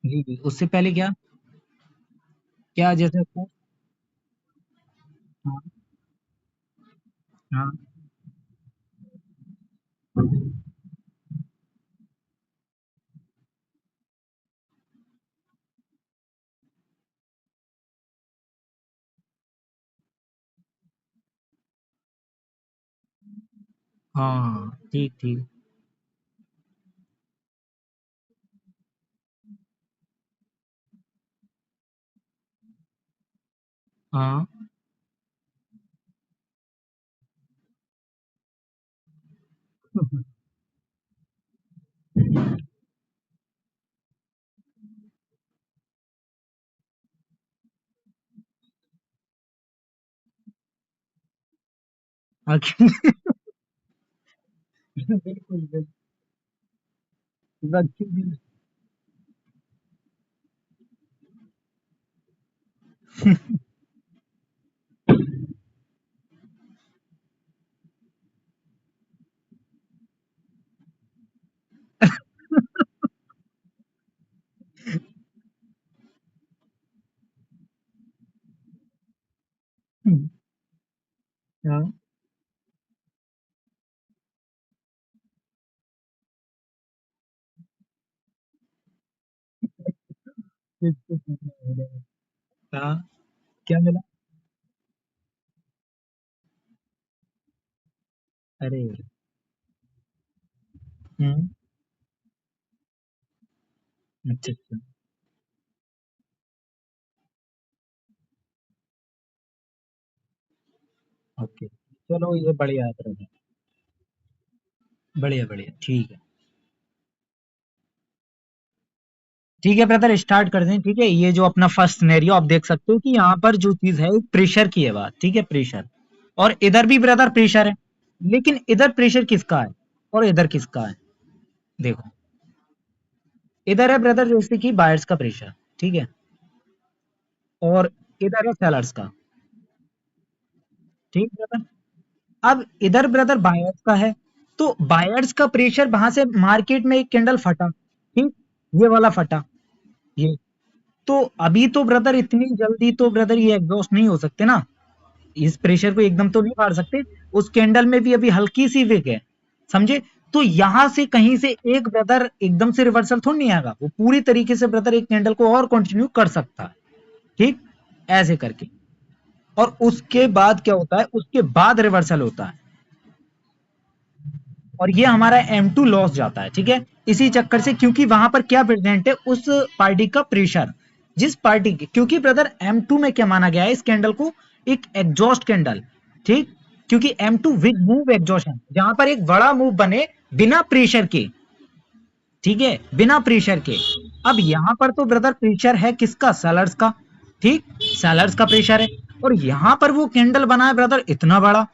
जी जी, उससे पहले क्या क्या जैसे आपको। हाँ हाँ हाँ, ठीक ठीक। हाँ अकेले बिल्कुल बिल्कुल। बच्चे भी हाँ बिल्कुल बिल्कुल। हाँ क्या मिला। अरे हम्म। अच्छा अच्छा। ओके चलो ये बढ़िया है brother। बढ़िया बढ़िया ठीक है। ठीक है ब्रदर स्टार्ट कर दें। ठीक है ये जो अपना फर्स्ट सिनेरियो आप देख सकते हो कि यहाँ पर जो चीज है प्रेशर की है बात। ठीक है प्रेशर। और इधर भी ब्रदर प्रेशर है। लेकिन इधर प्रेशर किसका है और इधर किसका है। देखो इधर है ब्रदर जैसे कि बायर्स का प्रेशर। ठीक है। और इधर है सेलर्स का। ठीक ब्रदर। अब इधर ब्रदर बायर्स का है। तो बायर्स का प्रेशर वहां से मार्केट में एक कैंडल फटा। ठीक। ये वाला फटा। ये तो अभी तो ब्रदर इतनी जल्दी तो ब्रदर ये एग्जॉस्ट नहीं हो सकते ना। इस प्रेशर को एकदम तो नहीं मार सकते। उस कैंडल में भी अभी हल्की सी विक है। समझे। तो यहां से कहीं से एक ब्रदर एकदम से रिवर्सल थोड़ी नहीं आएगा। वो पूरी तरीके से ब्रदर एक कैंडल को और कंटिन्यू कर सकता है। ठीक। ऐसे करके। और उसके बाद क्या होता है उसके बाद रिवर्सल होता है। और ये हमारा M2 लॉस जाता है। ठीक है। इसी चक्कर से क्योंकि वहां पर क्या प्रेजेंट है उस पार्टी का प्रेशर। जिस पार्टी के क्योंकि ब्रदर M2 में क्या माना गया है इस कैंडल को एक एग्जॉस्ट कैंडल। ठीक। क्योंकि M2 विद मूव एग्जॉस्ट है जहां पर एक बड़ा मूव बने बिना प्रेशर के। ठीक है बिना प्रेशर के। अब यहां पर तो ब्रदर प्रेशर है किसका सेलर्स का। ठीक। सेलर्स का प्रेशर है। और यहां पर वो कैंडल बना है ब्रदर इतना बड़ा।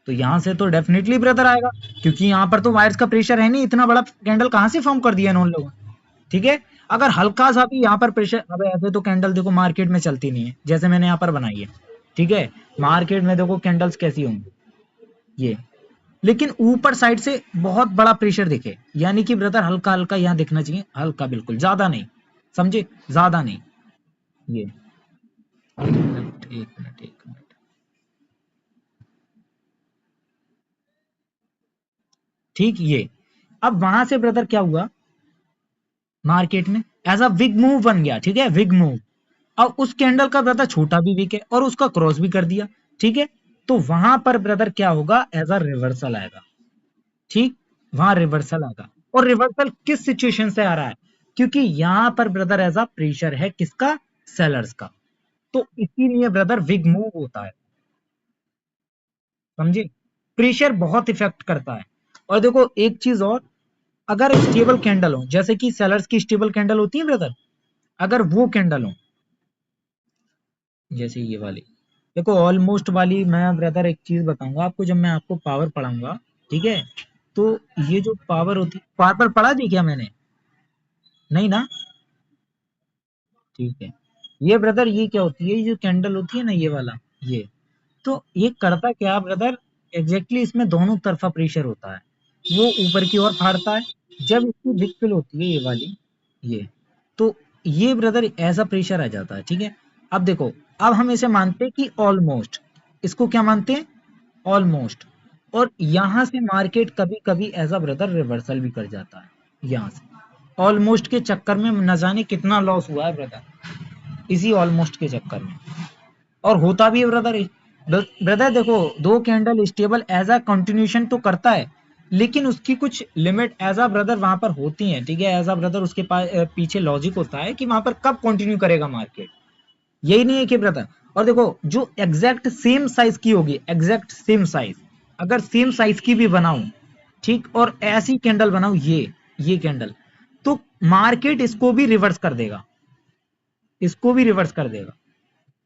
तो यहां से तो डेफिनेटली ब्रदर आएगा। क्योंकि यहां पर तो वायर्स का प्रेशर है नहीं इतना बड़ा कैंडल कहां से फॉर्म कर दिया इन्होंने लोगों ने। ठीक है। अगर हल्का सा भी यहाँ पर प्रेशर अब ऐसे तो कैंडल देखो मार्केट में चलती नहीं है जैसे मैंने यहाँ पर बनाई है। ठीक है। मार्केट में देखो कैंडल्स कैसी होंगी। ये लेकिन ऊपर साइड से बहुत बड़ा प्रेशर दिखे यानी कि ब्रदर हल्का हल्का यहाँ दिखना चाहिए हल्का बिल्कुल ज्यादा नहीं। समझे। ज्यादा नहीं। ये एक मिनट एक मिनट एक मिनट। ठीक ये। अब वहां से ब्रदर क्या हुआ मार्केट में एज अ विग मूव बन गया। ठीक है विग मूव। अब उस कैंडल का ब्रदर छोटा भी वीक है और उसका क्रॉस भी कर दिया। ठीक है। तो वहां पर ब्रदर क्या होगा एज अ रिवर्सल आएगा। ठीक। वहां रिवर्सल आएगा। और रिवर्सल किस सिचुएशन से आ रहा है क्योंकि यहां पर ब्रदर एज अ प्रेशर है किसका सेलर्स का। तो इसीलिए ब्रदर विग मूव होता है। समझे। प्रेशर बहुत इफेक्ट करता है। और देखो एक चीज और अगर स्टेबल कैंडल हो जैसे कि सेलर्स की स्टेबल कैंडल होती है ब्रदर। अगर वो कैंडल हो जैसे ये वाली देखो ऑलमोस्ट वाली मैं ब्रदर एक चीज बताऊंगा आपको जब मैं आपको पावर पढ़ाऊंगा। ठीक है। तो ये जो पावर होती पावर पढ़ा दी क्या मैंने नहीं ना। ठीक है। ये ब्रदर ये क्या होती है ये जो कैंडल होती है ना ये वाला ये तो ये करता क्या ब्रदर एग्जैक्टली इसमें दोनों तरफा प्रेशर होता है। वो ऊपर की ओर फाड़ता है जब इसकी विक फिल होती है ये वाली ये तो ये ब्रदर ऐसा प्रेशर आ जाता है, ठीक है। अब देखो, अब हम इसे मानते हैं कि ऑलमोस्ट, इसको क्या मानते हैं, ऑलमोस्ट। और यहां से मार्केट कभी कभी एज अ ब्रदर रिवर्सल भी कर जाता है, यहां से ऑलमोस्ट के चक्कर में न जाने कितना लॉस हुआ है ब्रदर, इसी ऑलमोस्ट के चक्कर में। और होता भी है ब्रदर। ब्रदर देखो, दो candle stable as a continuation तो करता है, लेकिन उसकी कुछ लिमिट एज अ ब्रदर वहां पर होती है, ठीक है। एज अ ब्रदर उसके पास पीछे लॉजिक होता है कि वहां पर कब कंटिन्यू करेगा मार्केट, यही नहीं है कि ब्रदर। और देखो, जो एग्जैक्ट सेम साइज की होगी, एग्जैक्ट सेम साइज, अगर सेम साइज की भी बनाऊं, ठीक, और ऐसी कैंडल बनाऊं, ये कैंडल, तो मार्केट इसको भी रिवर्स कर देगा, इसको भी रिवर्स कर देगा।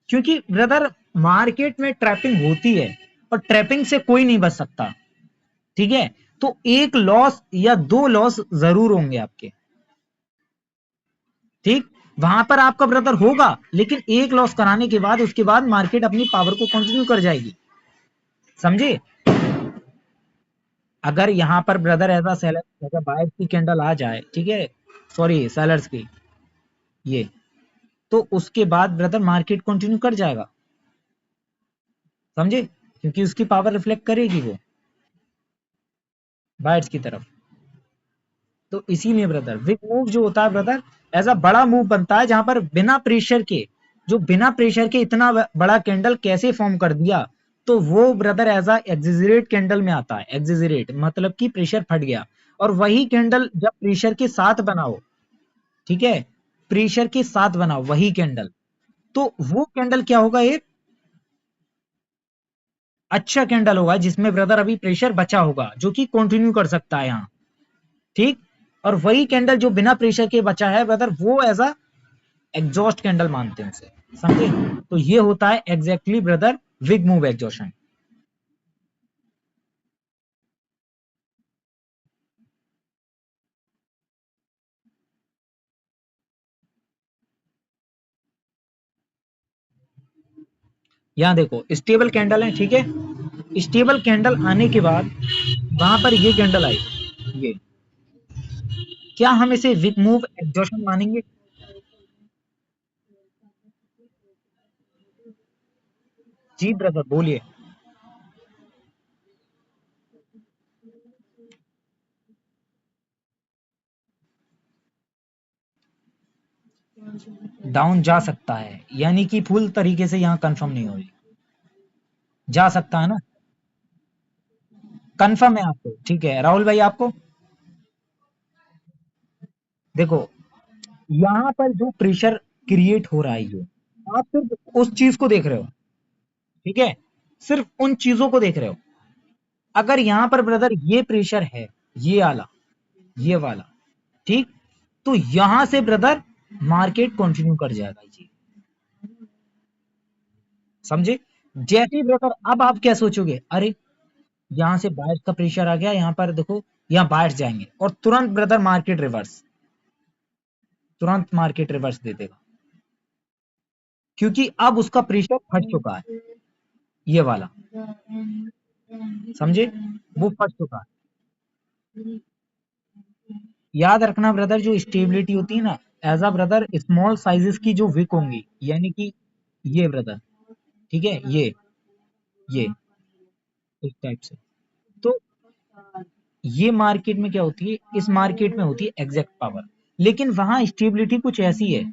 क्योंकि ब्रदर मार्केट में ट्रैपिंग होती है, और ट्रैपिंग से कोई नहीं बच सकता, ठीक है। तो एक लॉस या दो लॉस जरूर होंगे आपके, ठीक। वहां पर आपका ब्रदर होगा, लेकिन एक लॉस कराने के बाद उसके बाद मार्केट अपनी पावर को कंटिन्यू कर जाएगी, समझे। अगर यहां पर ब्रदर ऐसा सेलर, अगर बायर्स की कैंडल आ जाए, ठीक है, सॉरी सेलर्स की, ये, तो उसके बाद ब्रदर मार्केट कंटिन्यू कर जाएगा, समझे, क्योंकि उसकी पावर रिफ्लेक्ट करेगी वो बायर्स की तरफ। तो इसीलिए ब्रदर विक मूव जो होता है ब्रदर, ऐसा बड़ा मूव बनता है जहां पर बिना प्रेशर के, जो बिना प्रेशर के इतना बड़ा कैंडल कैसे फॉर्म कर दिया, तो वो ब्रदर ऐसा एक्सिजरेट कैंडल में आता है। एक्सिजरेट मतलब कि प्रेशर फट गया। और वही कैंडल जब प्रेशर के साथ बनाओ, ठीक है, प्रेशर के साथ बनाओ वही कैंडल, तो वो कैंडल क्या होगा, एक अच्छा कैंडल होगा जिसमें ब्रदर अभी प्रेशर बचा होगा, जो कि कंटिन्यू कर सकता है यहाँ, ठीक। और वही कैंडल जो बिना प्रेशर के बचा है ब्रदर, वो ऐसा एग्जॉस्ट कैंडल मानते हैं उसे, समझे। तो ये होता है exactly brother big move exhaustion. यहाँ देखो स्टेबल कैंडल है, ठीक है। स्टेबल कैंडल आने के बाद वहां पर ये कैंडल आई, ये, क्या हम इसे विग मूव एग्जॉशन मानेंगे। जी ब्रदर बोलिए। डाउन जा सकता है, यानी कि फुल तरीके से यहाँ कंफर्म नहीं हो रही, जा सकता है ना, कंफर्म है आपको, ठीक है राहुल भाई आपको। देखो, यहाँ पर जो प्रेशर क्रिएट हो रहा है, ये आप सिर्फ उस चीज को देख रहे हो, ठीक है, सिर्फ उन चीजों को देख रहे हो। अगर यहाँ पर ब्रदर ये प्रेशर है, ये वाला, ये वाला, ठीक, तो यहां से ब्रदर मार्केट कंटिन्यू कर जाएगा जी, समझे। जैसे ही ब्रदर अब आप क्या सोचोगे, अरे यहां से बायर्स का प्रेशर आ गया, यहाँ पर देखो, यहाँ बायर्स जाएंगे, और तुरंत ब्रदर मार्केट रिवर्स, तुरंत मार्केट रिवर्स दे देगा, क्योंकि अब उसका प्रेशर फट चुका है, ये वाला, समझे, वो फट चुका है। याद रखना ब्रदर, जो स्टेबिलिटी होती है ना, as a brother small sizes की जो विक होंगी, यानी कि ये ब्रदर, ठीक है, ये इस टाइप से, तो ये मार्केट में क्या होती है, इस मार्केट में होती है एग्जैक्ट पावर, लेकिन वहां स्टेबिलिटी कुछ ऐसी है,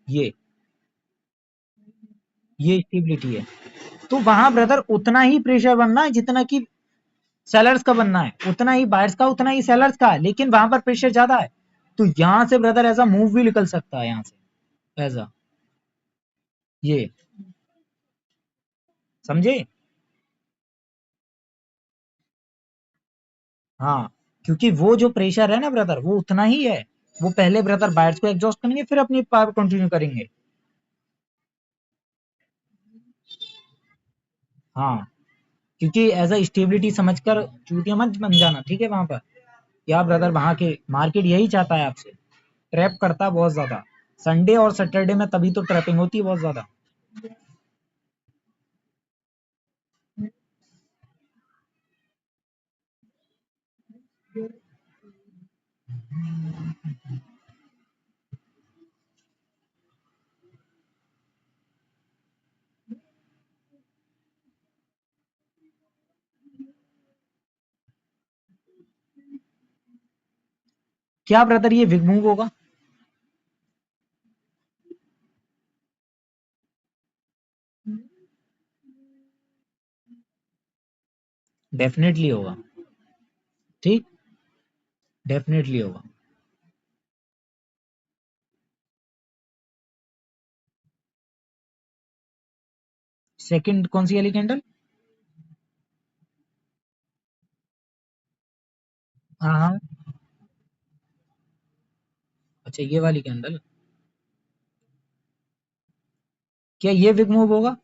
ये ये स्टेबिलिटी है। तो वहां ब्रदर उतना ही प्रेशर बनना है जितना कि सेलर्स का बनना है, उतना ही बायर्स का, उतना ही सेलर्स का है, लेकिन वहां पर प्रेशर ज्यादा है। तो यहां से ब्रदर ऐसा मूव भी निकल सकता है, यहां से ऐसा, ये, समझे। हाँ, क्योंकि वो जो प्रेशर है ना ब्रदर, वो उतना ही है। वो पहले ब्रदर बायर्स को एग्जॉस्ट करेंगे, फिर अपनी पावर कंटिन्यू करेंगे। हाँ, क्योंकि एज अ स्टेबिलिटी समझकर चूतिया मत बन जाना, ठीक है वहां पर। या ब्रदर वहां के मार्केट यही चाहता है आपसे, ट्रैप करता है बहुत ज्यादा। संडे और सैटरडे में तभी तो ट्रैपिंग होती है बहुत ज्यादा। क्या ब्रदर ये विग मूव होगा? डेफिनेटली होगा। ठीक, डेफिनेटली होगा। सेकंड कौन सी वाली कैंडल? हाँ हाँ। अच्छा, ये वाली कैंडल, क्या ये विग मूव होगा?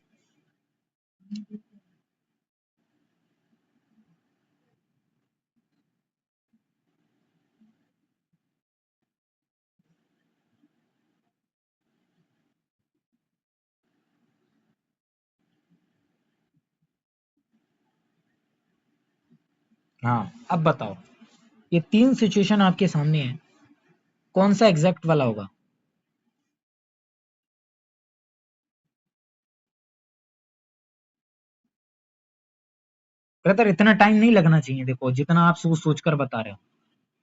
हाँ, अब बताओ, ये तीन सिचुएशन आपके सामने है, कौन सा एग्जैक्ट वाला होगा? ब्रदर इतना टाइम नहीं लगना चाहिए, देखो जितना आप सोच सोच कर बता रहे हो।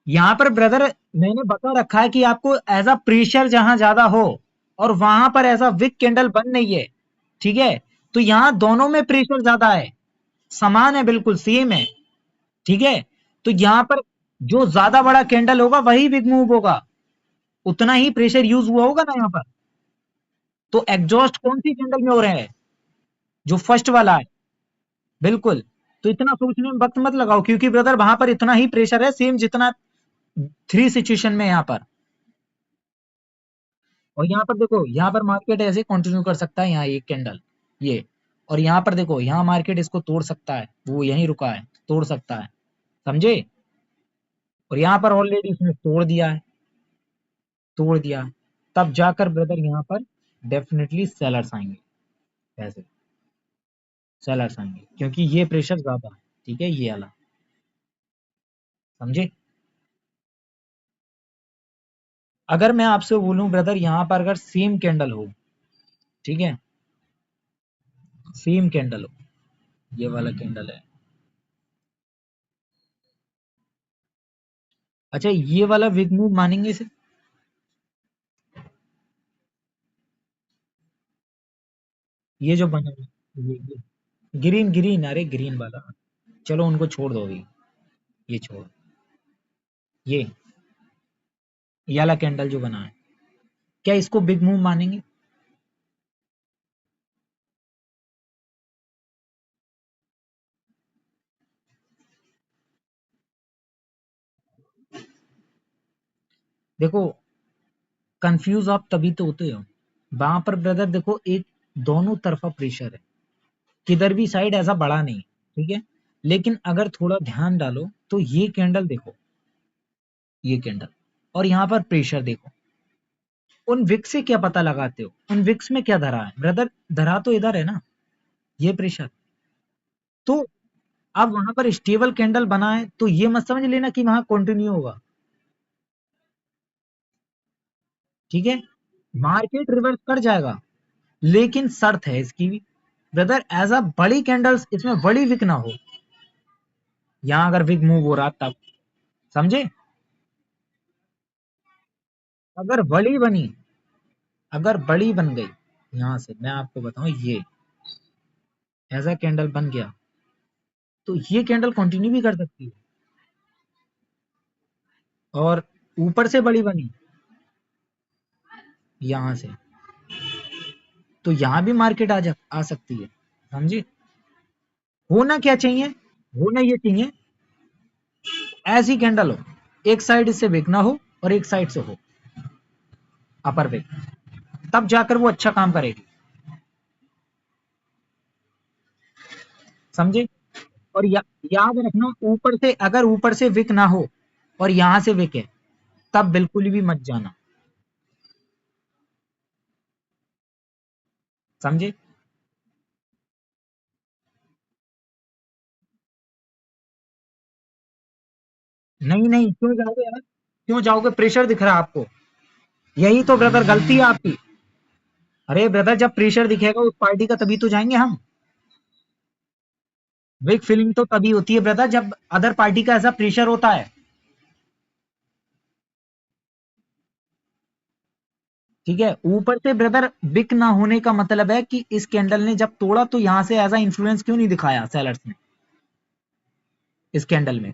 यहाँ पर ब्रदर मैंने बता रखा है कि आपको एज अ प्रेशर जहां ज्यादा हो, और वहां पर ऐसा विक कैंडल बन नहीं है, ठीक है? तो यहाँ दोनों में प्रेशर ज्यादा है, समान है, बिल्कुल सेम है, ठीक है? तो यहाँ पर जो ज्यादा बड़ा कैंडल होगा वही बिग मूव होगा, उतना ही प्रेशर यूज हुआ होगा ना यहाँ पर। तो एग्जॉस्ट कौन सी कैंडल में हो रहे हैं? जो फर्स्ट वाला है, बिल्कुल। तो इतना सोचने में वक्त मत लगाओ, क्योंकि ब्रदर वहां पर इतना ही प्रेशर है, सेम जितना थ्री सिचुएशन में यहाँ पर। और यहाँ पर देखो, यहाँ पर मार्केट ऐसे कंटिन्यू कर सकता है, यहाँ एक कैंडल ये, और यहाँ पर देखो, यहाँ मार्केट इसको तोड़ सकता है, वो यहीं रुका है, तोड़ सकता है, समझे? और यहाँ पर ऑलरेडी इसने तोड़ दिया है, तोड़ दिया है। तब जाकर ब्रदर यहाँ पर डेफिनेटली सेलर्स आएंगे, ऐसे सेलर्स आएंगे, क्योंकि ये प्रेशर ज्यादा है, ठीक है, ये वाला, समझे? अगर मैं आपसे बोलूं ब्रदर, यहाँ पर अगर सेम कैंडल हो, ठीक है, सेम कैंडल हो, ये वाला कैंडल है, अच्छा ये वाला विग मूव मानेंगे इसे? ये जो बना है, ये ग्रीन ग्रीन, अरे ग्रीन वाला, चलो उनको छोड़ दो अभी, ये छोड़, ये वाला कैंडल जो बना है, क्या इसको बिग मूव मानेंगे? देखो, कंफ्यूज आप तभी तो होते हो, वहां पर ब्रदर देखो, एक दोनों तरफा प्रेशर है, किधर भी साइड ऐसा बड़ा नहीं, ठीक है? लेकिन अगर थोड़ा ध्यान डालो तो ये कैंडल देखो, ये कैंडल, और यहाँ पर प्रेशर देखो, उन विक्स से क्या पता लगाते हो, उन विक्स में क्या धरा है ब्रदर? धरा तो इधर है ना, ये प्रेशर। तो अब वहां पर स्टेबल कैंडल बना है, तो ये मत समझ लेना कि वहां कंटिन्यू होगा, ठीक है? मार्केट रिवर्स कर जाएगा, लेकिन शर्त है इसकी भी ब्रदर, एज अ बड़ी कैंडल्स इसमें बड़ी विक ना हो, यहाँ अगर विक मूव हो रहा तब, समझे? अगर बड़ी बनी, अगर बड़ी बन गई, यहाँ से मैं आपको बताऊं, ये ऐसा कैंडल बन गया, तो ये कैंडल कंटिन्यू भी कर सकती है, और ऊपर से बड़ी बनी यहाँ से, तो यहाँ भी मार्केट आ सकती है, समझे? होना क्या चाहिए? होना ये चाहिए, ऐसी कैंडल हो, एक साइड से बिक ना हो और एक साइड से हो अपर बिक, तब जाकर वो अच्छा काम करेगी, समझे? और याद रखना, ऊपर से अगर ऊपर से विक ना हो और यहां से विक है, तब बिल्कुल भी मत जाना, समझे? नहीं नहीं, क्यों जाओगे यार, क्यों जाओगे? प्रेशर दिख रहा है आपको, यही तो ब्रदर गलती है आपकी। अरे ब्रदर, जब प्रेशर दिखेगा उस पार्टी का, तभी तो जाएंगे हम। वीक फीलिंग तो तभी होती है ब्रदर, जब अदर पार्टी का ऐसा प्रेशर होता है। ठीक है। ऊपर से ब्रदर बिक ना होने का मतलब है कि इस कैंडल ने जब तोड़ा तो यहां से एज अ इन्फ्लुएंस क्यों नहीं दिखाया सेलर्स ने, इस कैंडल में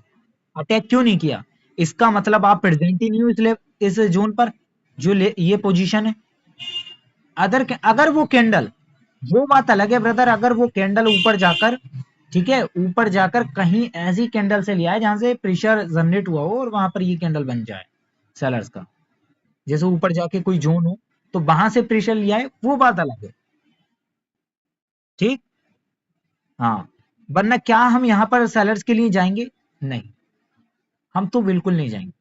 अटैक क्यों नहीं किया? इसका मतलब आप प्रेजेंट ही नहीं हो इस जोन पर, जो ये पोजीशन है। अगर वो कैंडल, वो बात अलग है ब्रदर, अगर वो कैंडल ऊपर जाकर, ठीक है, ऊपर जाकर कहीं ऐसी कैंडल से लिया है जहां से प्रेशर जनरेट हुआ हो और वहां पर ये कैंडल बन जाए सेलर्स का, जैसे ऊपर जाके कोई जोन हो तो वहां से प्रेशर लिया है, वो बात अलग है। ठीक। हाँ। वरना क्या हम यहाँ पर सेलर्स के लिए जाएंगे? नहीं, हम तो बिल्कुल नहीं जाएंगे।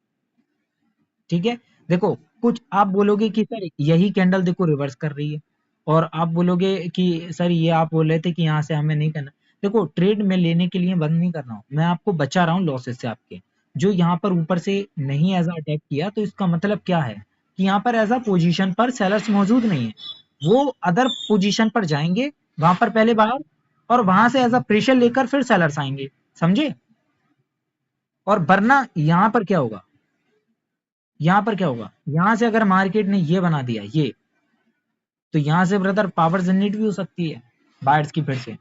ठीक है। देखो, कुछ आप बोलोगे कि सर यही कैंडल देखो रिवर्स कर रही है, और आप बोलोगे कि सर ये आप बोल रहे थे कि यहाँ से हमें नहीं करना। देखो, ट्रेड में लेने के लिए बंद नहीं कर रहा हूँ, मैं आपको बचा रहा हूँ लॉसेस से आपके। जो यहाँ पर ऊपर से नहीं एज अटैक किया तो इसका मतलब क्या है कि यहाँ पर एज अ पोजीशन पर सेलर्स मौजूद नहीं है, वो अदर पोजीशन पर जाएंगे, वहां पर पहले बाहर, और वहां से एज अ प्रेशर लेकर फिर सेलर्स आएंगे। समझे? और वरना यहाँ पर क्या होगा, यहाँ पर क्या होगा, यहाँ से अगर मार्केट ने ये बना दिया ये, तो यहाँ से ब्रदर पावर जनरेट भी हो सकती है बायर्स की फिर से।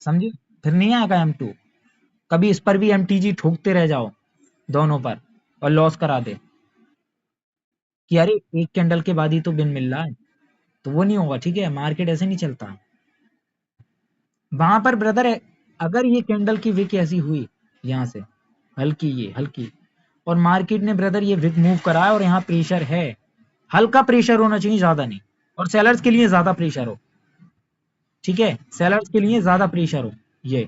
समझे? फिर नहीं आएगा M2, कभी इस पर भी MTG ठोकते रह जाओ दोनों पर और लॉस करा दे कि अरे एक कैंडल के बाद ही तो बिन मिल रहा है, तो वो नहीं होगा। ठीक है, मार्केट ऐसे नहीं चलता। वहां पर ब्रदर अगर ये कैंडल की विक ऐसी हुई यहाँ से, हल्की, ये हल्की, और मार्केट ने ब्रदर ये विक मूव कराया और यहाँ प्रेशर है, हल्का प्रेशर होना चाहिए, ज्यादा नहीं, और सेलर्स के लिए ज्यादा प्रेशर हो। ठीक है, सेलर्स के लिए ज्यादा प्रेशर हो ये,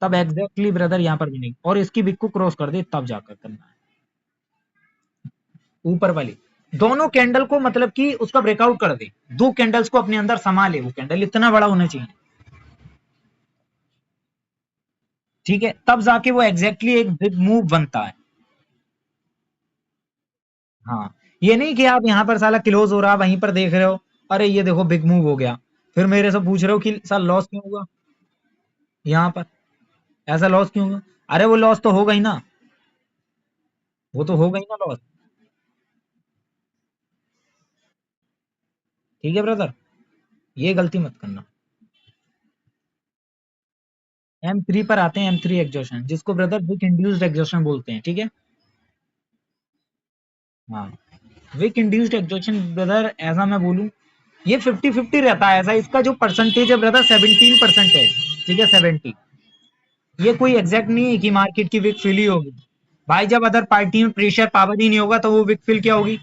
तब एग्जैक्टली ब्रदर यहाँ पर विनिंग, और इसकी विक को क्रॉस कर दे तब जाकर करना है। ऊपर वाली दोनों कैंडल को मतलब कि उसका ब्रेकआउट कर दे, दो कैंडल्स को अपने अंदर समा ले, वो कैंडल इतना बड़ा होना चाहिए। ठीक है, तब जाके वो एग्जैक्टली एक बिग मूव बनता है। हाँ, ये नहीं कि आप यहाँ पर साला क्लोज हो रहा वहीं पर देख रहे हो, अरे ये देखो बिग मूव हो गया, फिर मेरे से पूछ रहे हो कि सर लॉस क्यों हुआ यहाँ पर, ऐसा लॉस क्यों हुआ? अरे वो लॉस तो हो गई ना, वो तो हो गई ना लॉस। ठीक है ब्रदर, ये गलती मत करना। M3 पर आते हैं, M3 एग्जॉशन, जिसको ब्रदर विक इंड्यूस्ड एग्जॉशन बोलते हैं। ठीक है। हाँ, विक इंड्यूस्ड एग्जॉशन ब्रदर, ऐसा मैं बोलूं, ये 50-50 रहता है। ऐसा इसका जो परसेंटेज है ब्रदर 17% है। ठीक है, 70। ये कोई एग्जैक्ट नहीं है कि मार्केट की विक फिल ही होगी। भाई जब अदर पार्टी में प्रेशर पावर ही नहीं होगा तो वो विक फिल क्या होगी?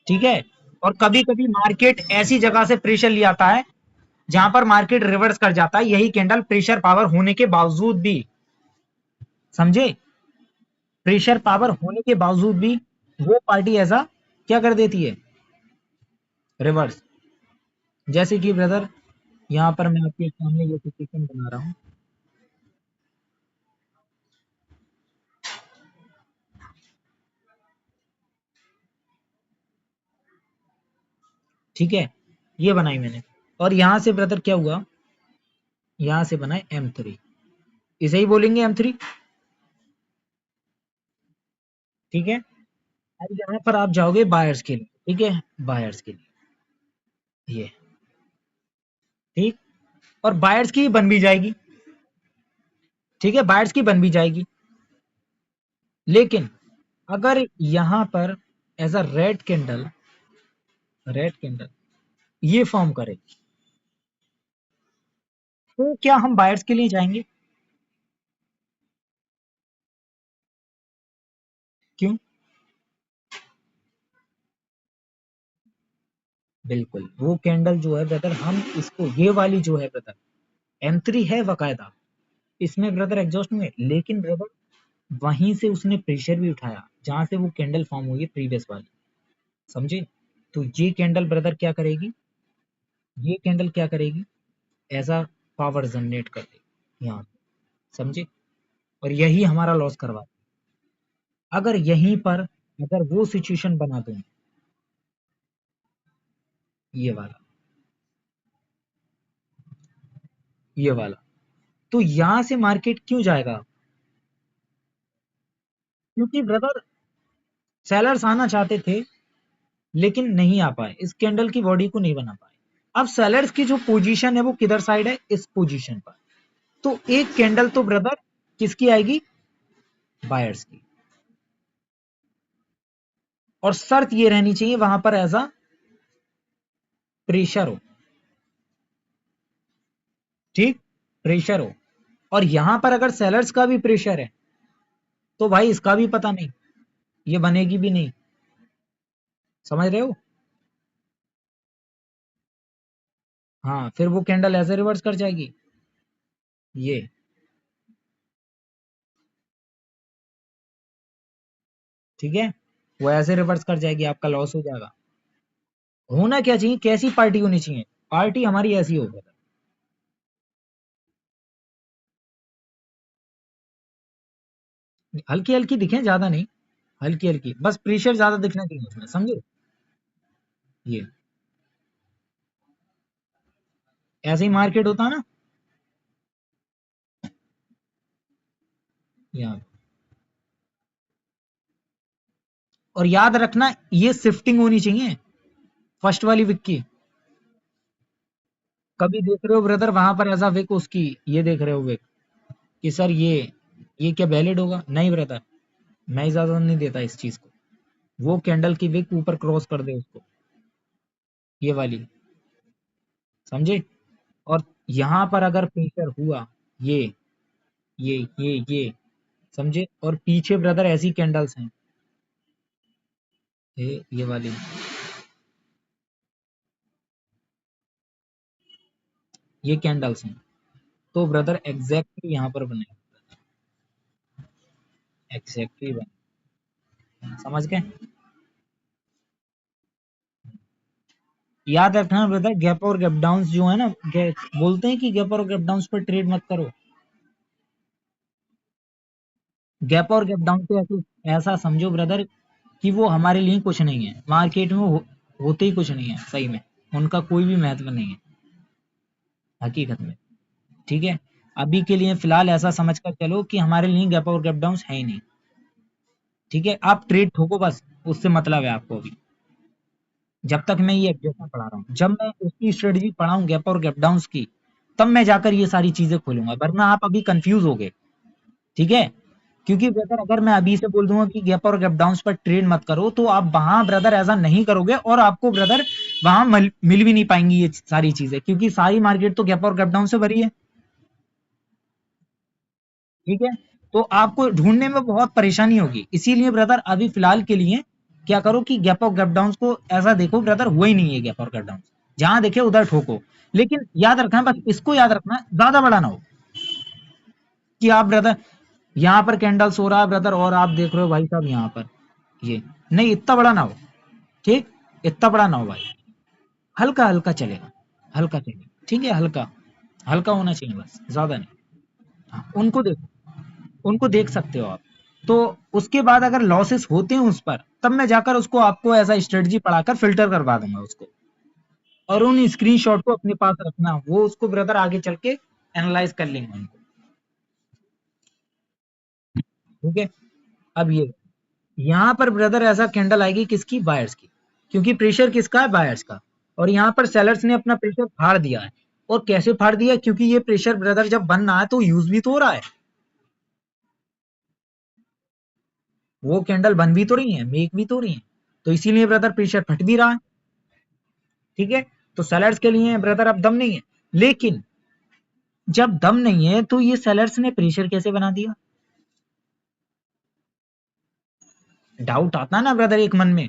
ठीक है। और कभी कभी मार्केट ऐसी जगह से प्रेशर ले आता है जहां पर मार्केट रिवर्स कर जाता है, यही कैंडल प्रेशर पावर होने के बावजूद भी। समझे? प्रेशर पावर होने के बावजूद भी वो पार्टी ऐसा क्या कर देती है? रिवर्स। जैसे कि ब्रदर यहाँ पर मैं आपके सामने ये सिचुएशन बना रहा हूँ। ठीक है, ये बनाई मैंने, और यहाँ से ब्रदर क्या हुआ, यहाँ से बनाए M3, इसे ही बोलेंगे M3। ठीक है। अब यहाँ पर आप जाओगे बायर्स के लिए। ठीक है, बायर्स के लिए ये, ठीक, और बायर्स की बन भी जाएगी। ठीक है, बायर्स की बन भी जाएगी, लेकिन अगर यहाँ पर एज अ रेड कैंडल ये फॉर्म करे, तो क्या हम बायर्स के लिए जाएंगे? क्यों? बिल्कुल, वो कैंडल जो है ब्रदर, हम इसको, ये वाली जो है ब्रदर M3 है बकायदा, इसमें ब्रदर एग्जॉस्ट में, लेकिन ब्रदर वहीं से उसने प्रेशर भी उठाया जहां से वो कैंडल फॉर्म हुई है प्रीवियस वाली। समझे? तो ये कैंडल ब्रदर क्या करेगी, ये कैंडल क्या करेगी, ऐसा पावर जनरेट कर देगी यहाँ। समझे? और यही हमारा लॉस करवा, अगर यहीं पर अगर वो सिचुएशन बना दूं, ये वाला, ये वाला, तो यहां से मार्केट क्यों जाएगा? क्योंकि ब्रदर सेलर्स आना चाहते थे लेकिन नहीं आ पाए, इस कैंडल की बॉडी को नहीं बना पाए। अब सेलर्स की जो पोजीशन है वो किधर साइड है, इस पोजीशन पर। तो एक कैंडल तो ब्रदर किसकी आएगी, बायर्स की। और शर्त ये रहनी चाहिए वहां पर एज अ प्रेशर हो, ठीक, प्रेशर हो। और यहां पर अगर सेलर्स का भी प्रेशर है तो भाई इसका भी पता नहीं, ये बनेगी भी नहीं, समझ रहे हो। हाँ, फिर वो कैंडल ऐसे रिवर्स कर जाएगी, ये, ठीक है, वो ऐसे रिवर्स कर जाएगी, आपका लॉस हो जाएगा। होना क्या चाहिए, कैसी पार्टी होनी चाहिए, पार्टी हमारी ऐसी हो, हल्की हल्की दिखे, ज्यादा नहीं, हल्की हल्की, बस प्रेशर ज्यादा दिखना चाहिए उसमें, समझे। ये ऐसे ही मार्केट होता है ना, यहाँ। और याद रखना ये शिफ्टिंग होनी चाहिए फर्स्ट वाली विक की। कभी देख रहे हो ब्रदर वहां पर ऐसा विक उसकी, ये देख रहे हो विक कि सर ये क्या वैलिड होगा, नहीं ब्रदर, मैं इजाजत नहीं देता इस चीज को। वो कैंडल की विक ऊपर क्रॉस कर दे उसको, ये वाली, समझे। और यहां पर अगर प्रेशर हुआ, ये ये समझे, और पीछे ब्रदर ऐसी कैंडल्स हैं, ये वाली, ये कैंडल्स हैं, तो ब्रदर एग्जैक्टली यहाँ पर बने, एग्जैक्टली बने, समझ गए। याद रखना ब्रदर, गैप और गैप डाउन्स जो है ना, बोलते हैं कि गैप और गैप डाउन्स पर ट्रेड मत करो। गैप और गैप डाउन तो ऐसा समझो ब्रदर कि वो हमारे लिए कुछ नहीं है, मार्केट में होते ही कुछ नहीं है सही में, उनका कोई भी महत्व नहीं है हकीकत में, ठीक है। अभी के लिए फिलहाल ऐसा समझ कर चलो कि हमारे लिए गैप और गैप डाउन है ही नहीं, ठीक है। आप ट्रेड ठोको बस, उससे मतलब है आपको अभी। जब तक मैं ये एग्जेक्शन पढ़ा रहा हूँ, जब मैं उसकी स्ट्रेटजी पढ़ाऊँ गैप और गैप डाउन की, तब मैं जाकर ये सारी चीजें खोलूंगा, वरना आप अभी कंफ्यूज हो गए, ठीक है। क्योंकि ब्रदर अगर मैं अभी से बोल दूंगा कि गैप और गैप डाउन पर ट्रेड मत करो, तो आप वहां ब्रदर ऐसा नहीं करोगे, और आपको ब्रदर वहां मिल भी नहीं पाएंगी ये सारी चीजें, क्योंकि सारी मार्केट तो गैप और गैप डाउन से भरी है, ठीक है। तो आपको ढूंढने में बहुत परेशानी होगी, इसीलिए ब्रदर अभी फिलहाल के लिए क्या करो कि गैप और गैप डाउन को ऐसा देखो ब्रदर, हुआ ही नहीं है गैप और गैप डाउन, जहां देखे उधर ठोको। लेकिन याद रखना, बस इसको याद रखना, ज्यादा बड़ा ना हो कि आप ब्रदर यहाँ पर कैंडल्स हो रहा है ब्रदर, और आप देख रहे हो भाई साहब यहाँ पर ये, नहीं, इतना बड़ा ना हो, ठीक, इतना बड़ा ना हो भाई, हल्का हल्का चलेगा, हल्का चलेगा, ठीक है, हल्का हल्का होना चाहिए बस, ज्यादा नहीं। हाँ, उनको देख सकते हो आप। तो उसके बाद अगर लॉसेस होते हैं उस पर, तब मैं जाकर उसको आपको ऐसा स्ट्रेटजी पढ़ाकर फिल्टर करवा दूंगा उसको, और उन स्क्रीनशॉट को अपने पास रखना, वो उसको ब्रदर आगे चल के एनालाइज कर लेंगे उनको, ठीक है। अब ये यहाँ पर ब्रदर ऐसा कैंडल आएगी किसकी, बायर्स की, क्योंकि प्रेशर किसका है, बायर्स का। और यहाँ पर सेलर्स ने अपना प्रेशर फाड़ दिया है, और कैसे फाड़ दिया है, क्योंकि ये प्रेशर ब्रदर जब बन रहा है तो यूज भी तो हो रहा है, वो कैंडल बन भी तो रही है, मेक भी तो रही है, तो इसीलिए ब्रदर प्रेशर फट भी रहा है, ठीक है। तो सेलर्स के लिए ब्रदर अब दम नहीं है, लेकिन जब दम नहीं है तो ये सेलर्स ने प्रेशर कैसे बना दिया, डाउट आता है ना ब्रदर एक मन में।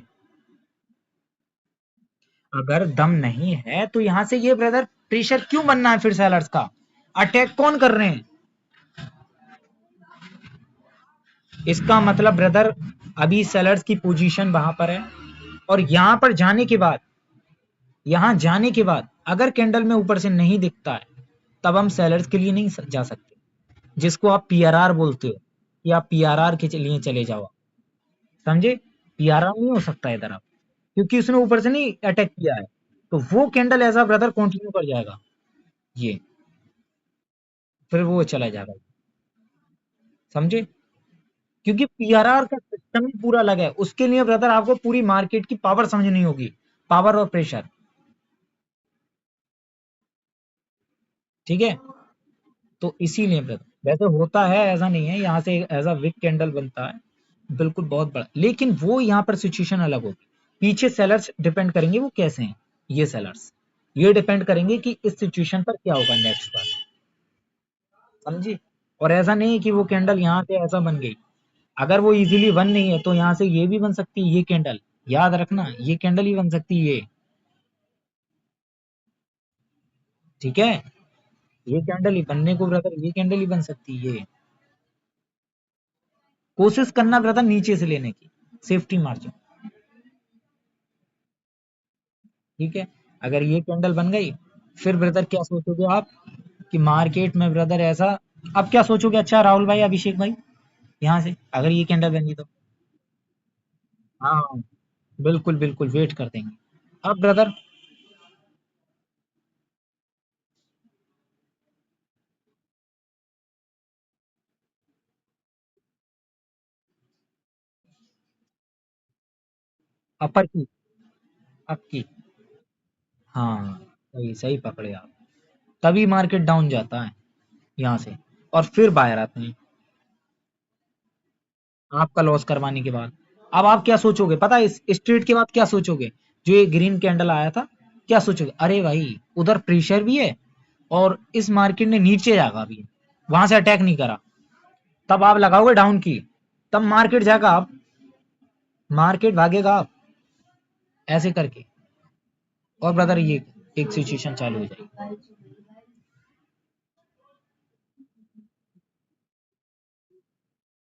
अगर दम नहीं है तो यहां से ये ब्रदर प्रेशर क्यों बनना है फिर सेलर्स का, अटैक कौन कर रहे हैं, इसका मतलब ब्रदर अभी सेलर्स की पोजीशन वहां पर है, और यहां पर जाने के बाद, यहां जाने के बाद अगर कैंडल में ऊपर से नहीं दिखता है, तब हम सेलर्स के लिए नहीं जा सकते, जिसको आप पीआरआर बोलते हो, कि आप पीआरआर के लिए चले जाओ, समझे। पीआरआर नहीं हो सकता इधर आप, क्योंकि उसने ऊपर से नहीं अटैक किया है, तो वो कैंडल ऐसा ब्रदर कंटिन्यू कर जाएगा, ये, फिर वो चला जाएगा, समझे। क्योंकि पीआरआर का सिस्टम ही पूरा अलग है। उसके लिए ब्रदर आपको पूरी मार्केट की पावर समझनी होगी, पावर और प्रेशर। ठीक है, तो इसीलिए ब्रदर वैसे होता है, ऐसा नहीं है, यहाँ से एज अ विक कैंडल बनता है बिल्कुल बहुत बड़ा, लेकिन वो यहाँ पर सिचुएशन अलग होगी। पीछे सेलर्स डिपेंड करेंगे वो कैसे हैं, ये सेलर्स ये डिपेंड करेंगे कि इस सिचुएशन पर क्या होगा नेक्स्ट पर, समझी। और ऐसा नहीं है कि वो कैंडल यहाँ से ऐसा बन गई, अगर वो इजीली बन नहीं है तो यहाँ से ये भी बन सकती है, ये कैंडल याद रखना, ये कैंडल ही बन सकती है ये। ठीक है, ये कैंडल ही बनने को ब्रदर, ये कैंडल ही बन सकती है ये। कोशिश करना ब्रदर नीचे से लेने की, सेफ्टी मार्जिन। ठीक है, अगर ये कैंडल बन गई, फिर ब्रदर क्या सोचोगे आप कि मार्केट में ब्रदर ऐसा, अब क्या सोचोगे, अच्छा राहुल भाई, अभिषेक भाई, यहाँ से अगर ये कैंडल बनी तो, हाँ बिल्कुल बिल्कुल वेट कर देंगे। अब ब्रदर अपर की, अप की, हाँ सही सही पकड़े आप, तभी मार्केट डाउन जाता है यहाँ से, और फिर बाहर आते हैं आपका लॉस करवाने के बाद। अब आप क्या सोचोगे पता है, इस ट्रेड के बाद क्या सोचोगे, जो ये ग्रीन कैंडल आया था, क्या सोचोगे, अरे भाई उधर प्रेशर भी है और इस मार्केट ने नीचे जागा भी, वहां से अटैक नहीं करा, तब आप लगाओगे डाउन की, तब मार्केट जाएगा, आप मार्केट भागेगा आप, ऐसे करके, और ब्रदर ये एक सिचुएशन चालू हो जाएगी।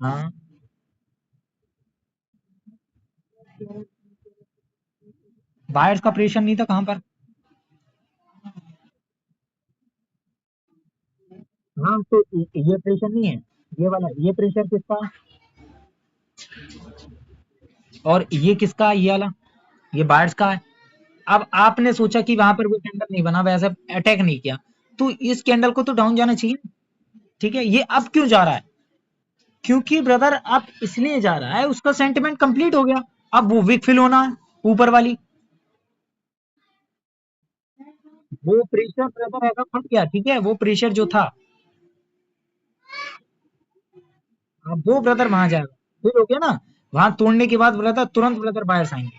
हाँ, बायर्स का प्रेशर नहीं था कहाँ पर, हाँ तो ये प्रेशर नहीं है, ये वाला, ये प्रेशर किसका, और ये किसका है, ये वाला, ये बायर्स का है। अब आपने सोचा कि वहां पर वो कैंडल नहीं बना, वैसे अटैक नहीं किया, तो इस कैंडल को तो डाउन जाना चाहिए। ठीक है, ये अब क्यों जा रहा है, क्योंकि ब्रदर अब इसलिए जा रहा है, उसका सेंटिमेंट कंप्लीट हो गया, अब वो वीक फिल होना है ऊपर वाली, वो प्रेशर ब्रदर ऐसा फट गया, ठीक है, वो प्रेशर जो था, अब वो ब्रदर वहां जाएगा, फिर हो गया ना, वहां तोड़ने के बाद ब्रदर तुरंत ब्रदर बायर्स आएंगे।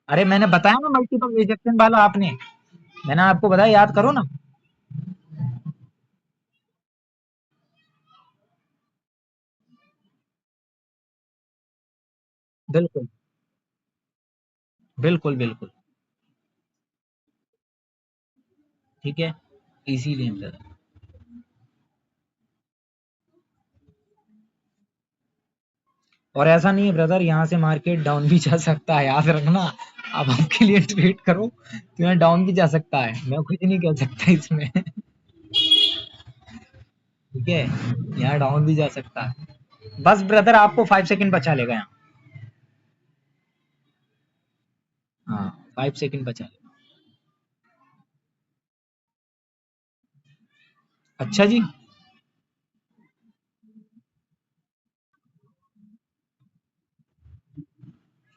अरे मैंने बताया ना मल्टीपल रिजेक्शन वाला, आपने, मैंने आपको बताया, याद करो ना। बिल्कुल बिल्कुल बिल्कुल। ठीक है, इसीलिए ब्रदर, और ऐसा नहीं है ब्रदर, यहाँ से मार्केट डाउन भी जा सकता है, याद रखना। अब आपके लिए ट्रेड करो तो यहाँ डाउन भी जा सकता है, मैं कुछ नहीं कह सकता इसमें। ठीक है, यहाँ डाउन भी जा सकता है, बस ब्रदर आपको 5 सेकंड बचा लेगा यहाँ, हाँ 5 सेकंड बचा लेगा। अच्छा जी,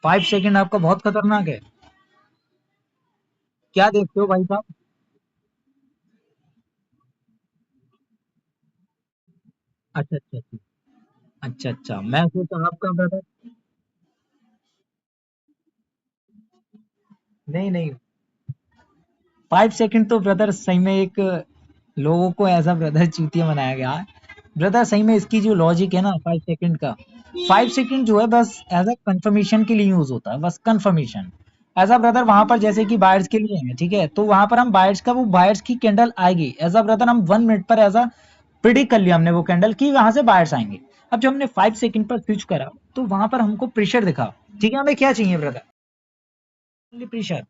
5 सेकंड आपका बहुत खतरनाक है, क्या देखते हो भाई साहब। अच्छा अच्छा अच्छा, अच्छा अच्छा, मैं सोचा आपका ब्रदर, नहीं नहीं, 5 सेकंड तो ब्रदर सही में एक, लोगों को ऐसा ब्रदर चूतिया बनाया गया है। ब्रदर सही में इसकी जो लॉजिक है ना 5 सेकंड का, 5 सेकंड जो है बस एज अ कंफर्मेशन के लिए यूज होता है, बस कंफर्मेशन। ऐसा ब्रदर वहां पर जैसे कि बायर्स के लिए है, ठीक है, तो वहां पर हम बायर्स का, वो बायर्स की कैंडल आएगी, ऐसा ब्रदर हम 1 मिनट पर ऐसा प्रिडिक्ट कर लिया हमने वो कैंडल की वहां से बायर्स आएंगे। अब जब हमने 5 सेकंड पर स्विच करा, तो वहां पर हमको प्रेशर दिखा, ठीक है, हमें क्या चाहिए ब्रदर, प्रेशर,